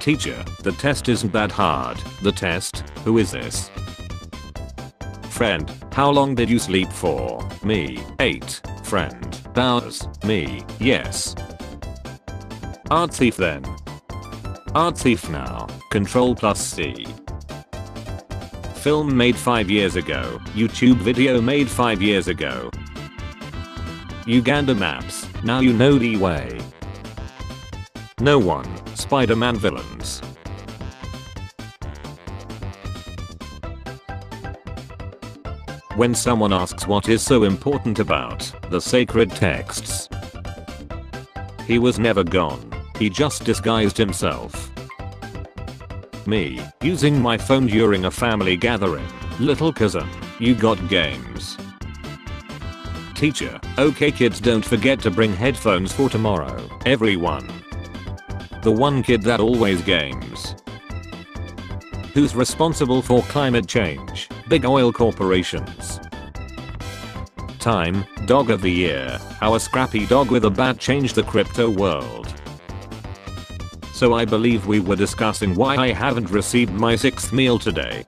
Teacher, the test isn't that hard. The test? Who is this? Friend, how long did you sleep for? Me, 8. Friend, hours. Me, yes. Art thief then. Art thief now. Control plus C. Film made 5 years ago. YouTube video made 5 years ago. Uganda maps. Now you know the way. No one. Spider-Man villains. When someone asks what is so important about the sacred texts, he was never gone. He just disguised himself. Me, using my phone during a family gathering. Little cousin, you got games. Teacher, okay kids, don't forget to bring headphones for tomorrow. Everyone. The one kid that always games. Who's responsible for climate change? Big oil corporations. Time, dog of the year. How a scrappy dog with a bat changed the crypto world. So I believe we were discussing why I haven't received my 6th meal today.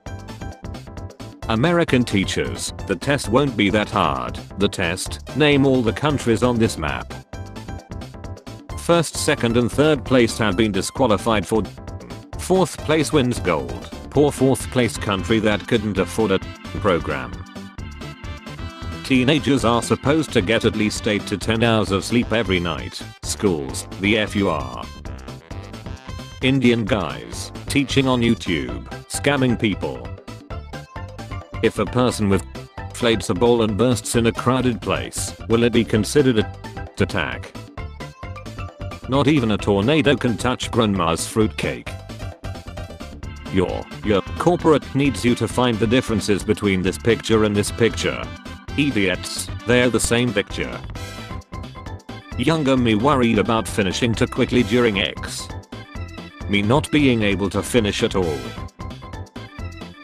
American teachers, the test won't be that hard. The test, name all the countries on this map. First, second and third place have been disqualified for 4th place wins gold. Poor 4th place country that couldn't afford a program. Teenagers are supposed to get at least 8 to 10 hours of sleep every night. Schools, the FUR. Indian guys, teaching on YouTube, scamming people. If a person with inflates a ball and bursts in a crowded place, will it be considered an attack? Not even a tornado can touch grandma's fruitcake. Your corporate needs you to find the differences between this picture and this picture. Idiots, they're the same picture. Younger me worried about finishing too quickly during X. Me not being able to finish at all.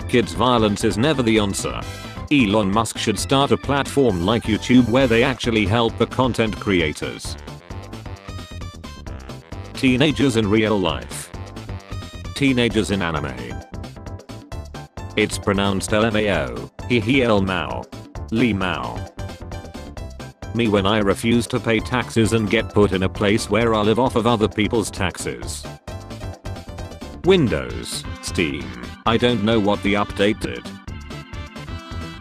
Kids violence is never the answer. Elon Musk should start a platform like YouTube where they actually help the content creators. Teenagers in real life. Teenagers in anime. It's pronounced LMAO, he el Mao. Lee Mao. Me when I refuse to pay taxes and get put in a place where I live off of other people's taxes. Windows, Steam, I don't know what the update did.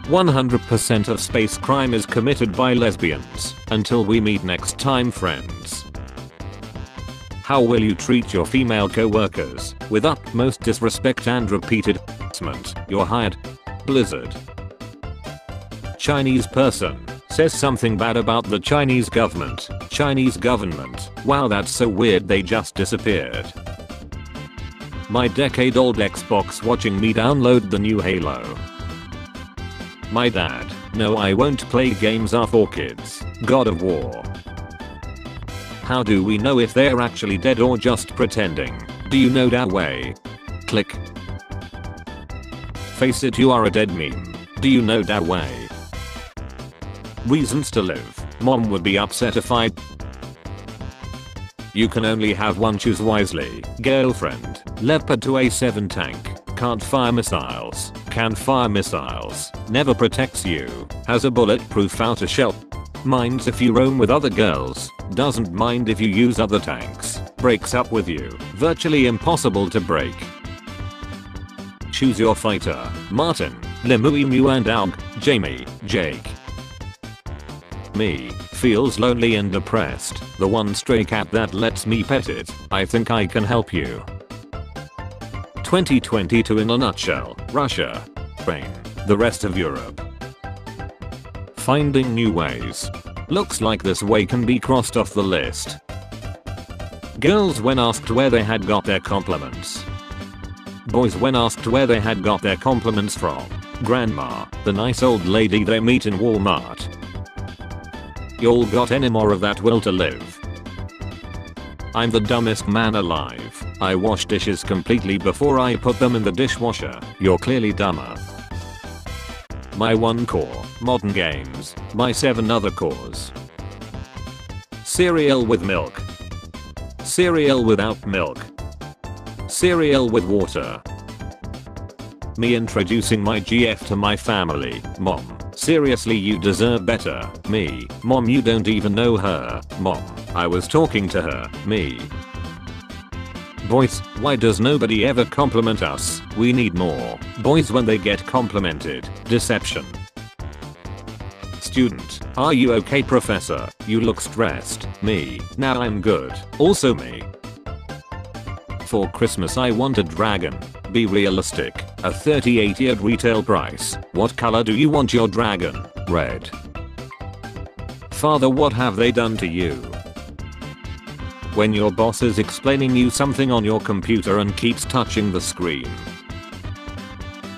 100% of space crime is committed by lesbians. Until we meet next time, friends. How will you treat your female co-workers? With utmost disrespect and repeated harassment. You're hired. Blizzard. Chinese person says something bad about the Chinese government. Chinese government. Wow, that's so weird, they just disappeared. My decade-old Xbox watching me download the new Halo. My dad. No, I won't play games are for kids. God of War. How do we know if they're actually dead or just pretending? Do you know that way? Click. Face it, you are a dead meme. Do you know that way? Reasons to live. Mom would be upset if I. You can only have one, choose wisely. Girlfriend. Leopard 2A7 tank. Can't fire missiles. Can fire missiles. Never protects you. Has a bulletproof outer shell. Minds if you roam with other girls. Doesn't mind if you use other tanks. Breaks up with you. Virtually impossible to break. Choose your fighter. Martin. Lemuemu and Aug. Jamie. Jake. Me. Feels lonely and depressed. The one stray cat that lets me pet it. I think I can help you. 2022 in a nutshell. Russia. Spain. The rest of Europe. Finding new ways. Looks like this way can be crossed off the list. Girls when asked where they had got their compliments. Boys when asked where they had got their compliments from. Grandma, the nice old lady they meet in Walmart. Y'all got any more of that will to live? I'm the dumbest man alive. I wash dishes completely before I put them in the dishwasher. You're clearly dumber. My 1 core, modern games. My 7 other cores. Cereal with milk. Cereal without milk. Cereal with water. Me introducing my GF to my family. Mom, seriously you deserve better. Me, mom you don't even know her. Mom, I was talking to her. Me. Boys, why does nobody ever compliment us? We need more boys when they get complimented. Deception. Student, are you okay professor? You look stressed. Me, now I'm good. Also me. For Christmas I want a dragon. Be realistic. A 38 at retail price. What color do you want your dragon? Red. Father, what have they done to you? When your boss is explaining you something on your computer and keeps touching the screen.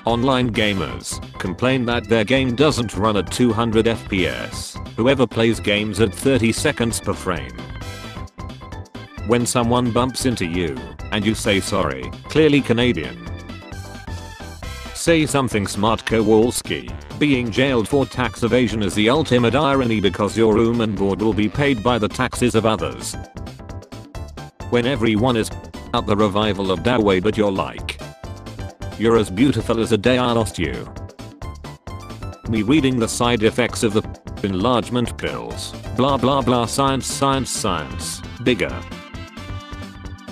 Online gamers complain that their game doesn't run at 200 FPS. Whoever plays games at 30 seconds per frame. When someone bumps into you and you say sorry, clearly Canadian. Say something smart Kowalski. Being jailed for tax evasion is the ultimate irony because your room and board will be paid by the taxes of others. When everyone is at the revival of Dawei but you're like, you're as beautiful as a day I lost you. Me reading the side effects of the enlargement pills. Blah blah blah science science science. Bigger.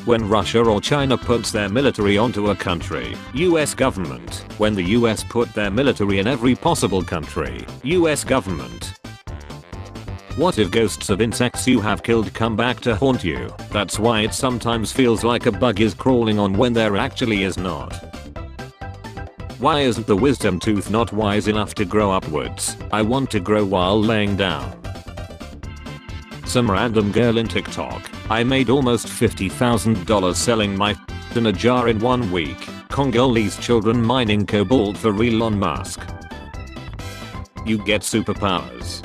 When Russia or China puts their military onto a country, US government. When the US put their military in every possible country, US government. What if ghosts of insects you have killed come back to haunt you? That's why it sometimes feels like a bug is crawling on when there actually is not. Why isn't the wisdom tooth not wise enough to grow upwards? I want to grow while laying down. Some random girl in TikTok. I made almost $50,000 selling my in a jar in 1 week. Congolese children mining cobalt for Elon Musk. You get superpowers.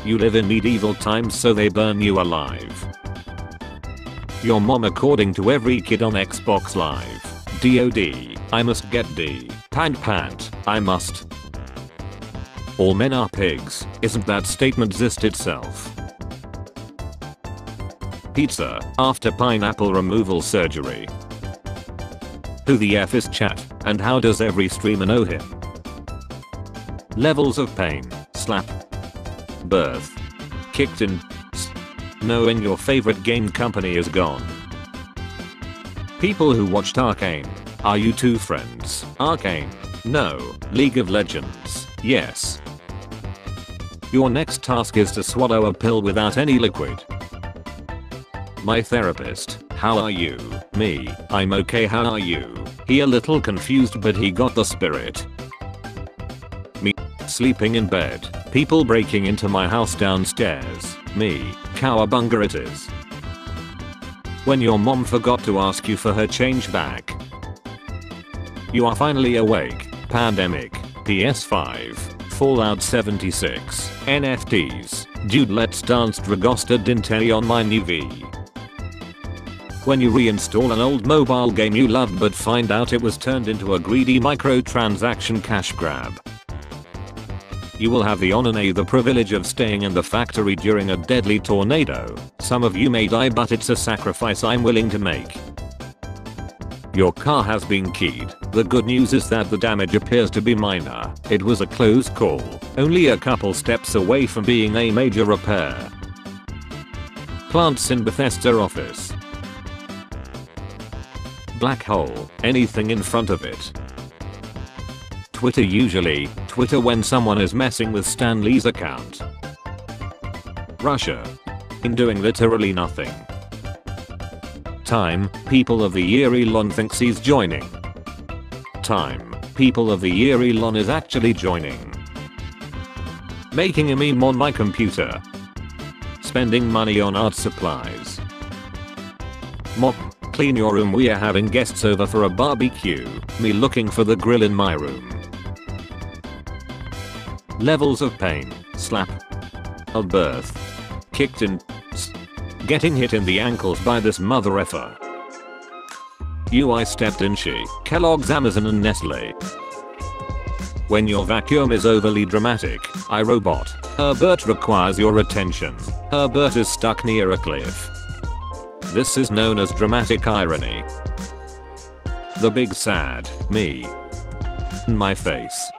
You live in medieval times so they burn you alive. Your mom according to every kid on Xbox Live. DOD, I must get D. Pant, I must. All men are pigs, isn't that statement exist itself? Pizza, after pineapple removal surgery. Who the F is Chat, and how does every streamer know him? Levels of pain, slap. Birth. Kicked in. Knowing your favorite game company is gone. People who watched Arcane. Are you two friends? Arcane. No. League of Legends. Yes. Your next task is to swallow a pill without any liquid. My therapist. How are you? Me. I'm okay, how are you? He a little confused but he got the spirit. Me. Sleeping in bed. People breaking into my house downstairs. Me. Cowabunga it is. When your mom forgot to ask you for her change back. You are finally awake. Pandemic. PS5. Fallout 76. NFTs. Dude, let's dance Dragosta Dinte on my new V. When you reinstall an old mobile game you loved but find out it was turned into a greedy microtransaction cash grab. You will have the honor and the privilege of staying in the factory during a deadly tornado. Some of you may die but it's a sacrifice I'm willing to make. Your car has been keyed. The good news is that the damage appears to be minor. It was a close call, only a couple steps away from being a major repair. Plants in Bethesda office. Black hole, anything in front of it. Twitter usually, Twitter when someone is messing with Stan Lee's account. Russia. In doing literally nothing. Time, people of the year Elon thinks he's joining. Time, people of the year Elon is actually joining. Making a meme on my computer. Spending money on art supplies. Mop, clean your room, we are having guests over for a barbecue. Me looking for the grill in my room. Levels of pain, slap. Of birth. Kicked in. Getting hit in the ankles by this mother effer. I stepped in she, Kellogg's, Amazon and Nestle. When your vacuum is overly dramatic, iRobot. Herbert requires your attention. Herbert is stuck near a cliff. This is known as dramatic irony. The big sad me. In my face.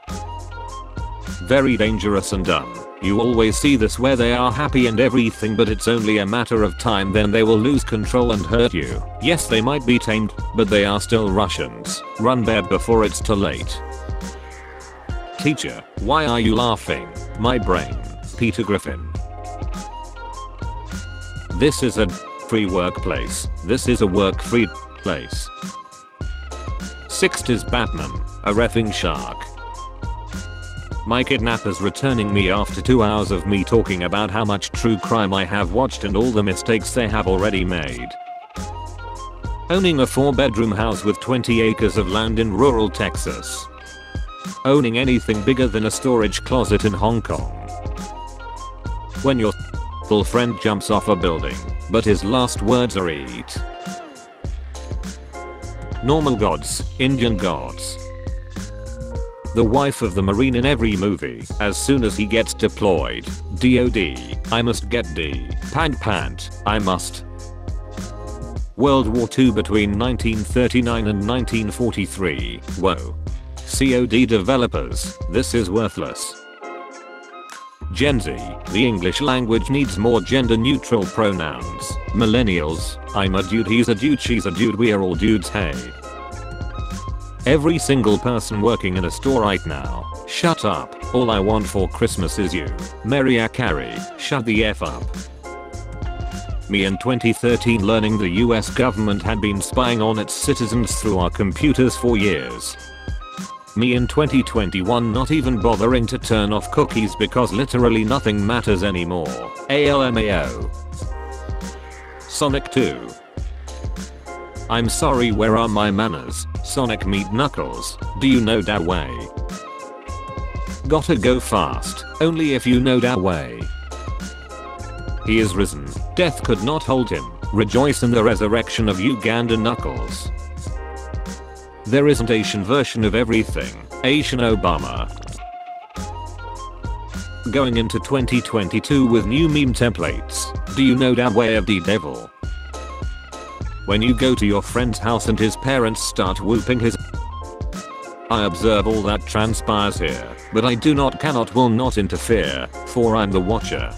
Very dangerous and dumb. You always see this where they are happy and everything, but it's only a matter of time, then they will lose control and hurt you. Yes, they might be tamed, but they are still Russians. Run babe before it's too late. Teacher, why are you laughing? My brain. Peter Griffin. This is a free workplace. This is a work-free place. Sixth is Batman, a reffing shark. My kidnapper's returning me after 2 hours of me talking about how much true crime I have watched and all the mistakes they have already made. Owning a 4-bedroom house with 20 acres of land in rural Texas. Owning anything bigger than a storage closet in Hong Kong. When your friend jumps off a building, but his last words are eat. Normal gods, Indian gods. The wife of the Marine in every movie. As soon as he gets deployed. DOD. I must get D. Pant. I must. World War II between 1939 and 1943. Whoa. COD developers. This is worthless. Gen Z. The English language needs more gender neutral pronouns. Millennials. I'm a dude, he's a dude, she's a dude, we are all dudes, hey. Every single person working in a store right now, shut up. All I want for Christmas is you. Mariah Carey, shut the F up. Me in 2013 learning the US government had been spying on its citizens through our computers for years. Me in 2021 not even bothering to turn off cookies because literally nothing matters anymore. ALMAO. Sonic 2. I'm sorry, where are my manners? Sonic meet Knuckles. Do you know that way? Gotta go fast. Only if you know that way. He is risen. Death could not hold him. Rejoice in the resurrection of Uganda Knuckles. There isn't Asian version of everything. Asian Obama. Going into 2022 with new meme templates. Do you know that way of the devil? When you go to your friend's house and his parents start whooping his. I observe all that transpires here, but I do not, cannot, will not interfere, for I'm the watcher.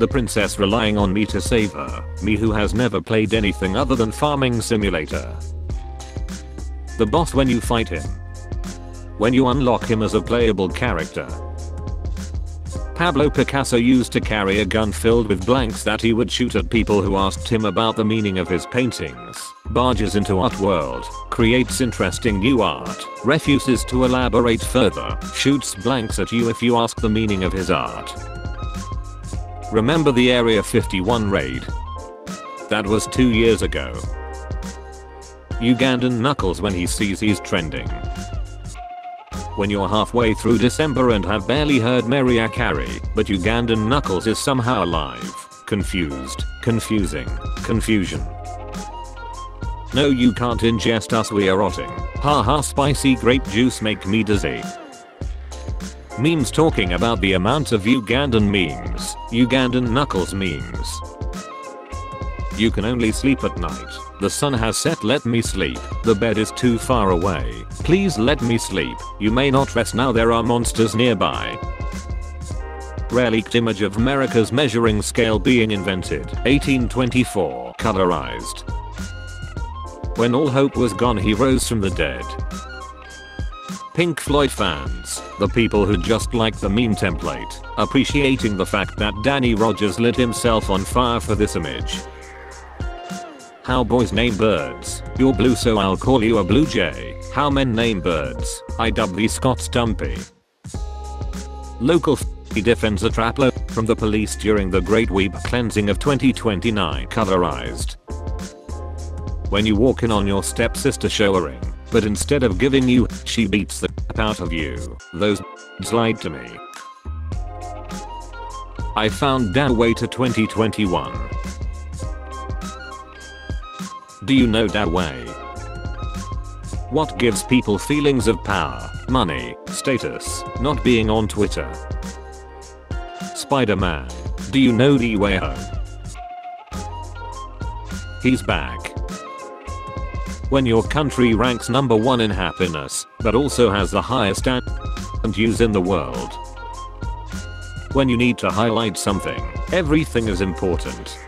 The princess relying on me to save her, me who has never played anything other than Farming Simulator. The boss when you fight him. When you unlock him as a playable character. Pablo Picasso used to carry a gun filled with blanks that he would shoot at people who asked him about the meaning of his paintings. Barges into art world, creates interesting new art, refuses to elaborate further, shoots blanks at you if you ask the meaning of his art. Remember the Area 51 raid? That was 2 years ago. Ugandan Knuckles when he sees he's trending. When you're halfway through December and have barely heard Mariah Carey, but Ugandan Knuckles is somehow alive. Confused, confusing, confusion. No, you can't ingest us, we are rotting. Haha, spicy grape juice make me dizzy. Memes talking about the amount of Ugandan memes. Ugandan Knuckles memes. You can only sleep at night. The sun has set, let me sleep. The bed is too far away. Please let me sleep. You may not rest now, there are monsters nearby. Rare leaked image of America's measuring scale being invented. 1824. Colorized. When all hope was gone, he rose from the dead. Pink Floyd fans, the people who just like the meme template, appreciating the fact that Danny Rogers lit himself on fire for this image. How boys name birds. You're blue so I'll call you a blue jay. How men name birds. I dub thee Scott Stumpy. Local defends a trapper from the police during the Great Weeb cleansing of 2029. Colorized. When you walk in on your stepsister showering, but instead of giving you, she beats the out of you. Those lied to me. I found that way to 2021. Do you know that way? What gives people feelings of power, money, status, not being on Twitter? Spider-Man. Do you know the way home? He's back. When your country ranks number 1 in happiness, but also has the highest and use in the world. When you need to highlight something, everything is important.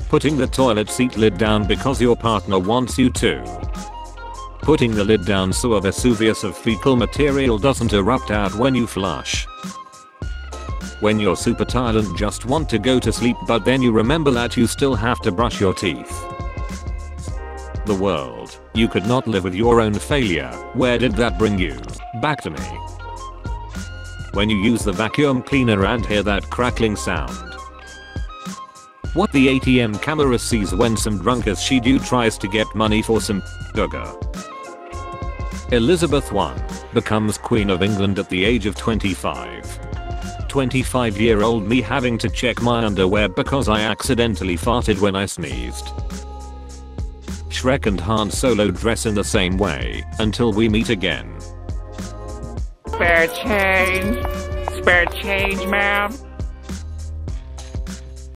Putting the toilet seat lid down because your partner wants you to. Putting the lid down so a Vesuvius of fecal material doesn't erupt out when you flush. When you're super tired and just want to go to sleep but then you remember that you still have to brush your teeth. The world, you could not live with your own failure. Where did that bring you? Back to me. When you use the vacuum cleaner and hear that crackling sound. What the ATM camera sees when some drunk as she do tries to get money for some sugar. Elizabeth I becomes Queen of England at the age of 25. 25-year-old me having to check my underwear because I accidentally farted when I sneezed. Shrek and Han Solo dress in the same way until we meet again. Spare change, ma'am.